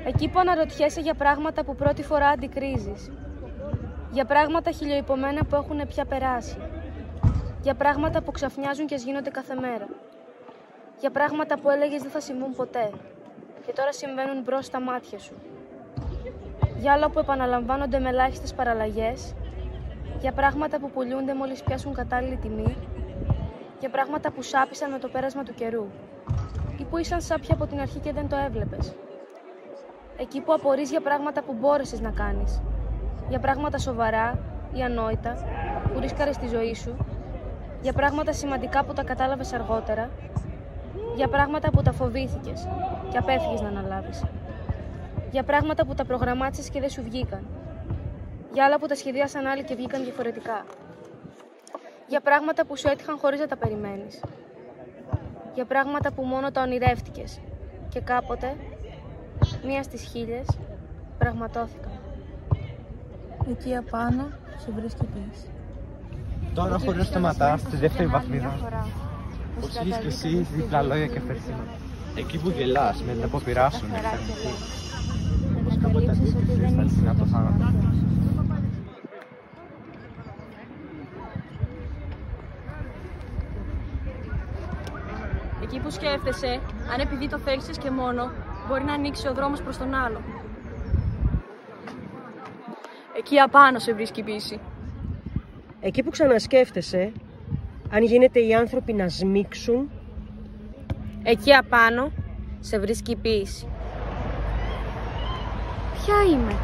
Εκεί που αναρωτιέσαι για πράγματα που πρώτη φορά αντικρίζεις. Για πράγματα χιλιοϊπωμένα που έχουν πια περάσει. Για πράγματα που ξαφνιάζουν και γίνονται κάθε μέρα. Για πράγματα που έλεγες δεν θα συμβούν ποτέ και τώρα συμβαίνουν μπρος στα μάτια σου. Για άλλα που επαναλαμβάνονται με ελάχιστες παραλλαγές. Για πράγματα που πουλούνται μόλις πιάσουν κατάλληλη τιμή. Για πράγματα που σάπισαν με το πέρασμα του καιρού ή που ήσαν σάπια από την αρχή και δεν το έβλεπες. Εκεί που απορείς για πράγματα που μπόρεσες να κάνεις. Για πράγματα σοβαρά ή ανόητα που ρίσκαρες τη ζωή σου. Για πράγματα σημαντικά που τα κατάλαβες αργότερα. Για πράγματα που τα φοβήθηκες και απέφυγες να αναλάβεις. Για πράγματα που τα προγραμμάτισες και δεν σου βγήκαν. Για άλλα που τα σχεδίασαν άλλοι και βγήκαν διαφορετικά. Για πράγματα που σου έτυχαν χωρίς να τα περιμένεις. Για πράγματα που μόνο τα ονειρεύτηκες και κάποτε, μία στις 1000, πραγματώθηκαν. Εκεί απάνω σε βρίσκει πίεση. Τώρα χωρίς σταματά στη δεύτερη βαθμίδα. Πως έχεις και εσύ δίπλα λόγια και φερθήμα. Εκεί που γελάς με την απόπειρά σου να εξαρτηθεί. Όπως κάποτε αντίκρισες τα αληθινά το θάνατο. Εκεί που σκέφτεσαι, αν επειδή το θέλεις και μόνο, μπορεί να ανοίξει ο δρόμος προς τον άλλο. Εκεί απάνω σε βρίσκει η πίεση. Εκεί που ξανασκέφτεσαι, αν γίνεται οι άνθρωποι να σμίξουν. Εκεί απάνω σε βρίσκει η ποίηση. Ποια είμαι,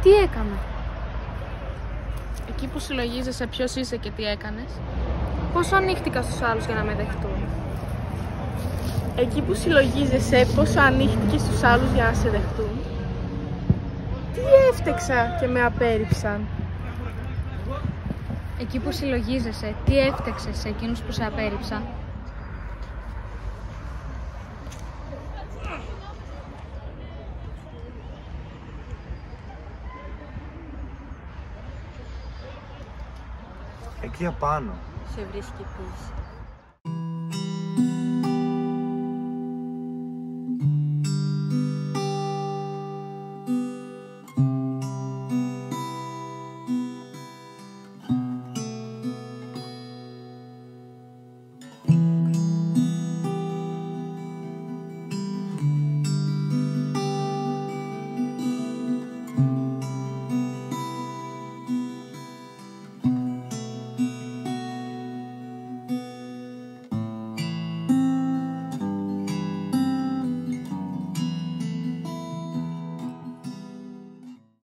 τι έκανα. Εκεί που συλλογίζεσαι ποιος είσαι και τι έκανες. Πόσο ανοίχτηκα στους άλλους για να με δεχτούν. Εκεί που συλλογίζεσαι πόσο ανοίχτηκες στους άλλους για να σε δεχτούν. Τι έφτεξα και με απέρριψαν. Εκεί που συλλογίζεσαι τι έφτεξες σε εκείνους που σε απέρριψαν. Εκεί απάνω Σε βρίσκει η πίεση.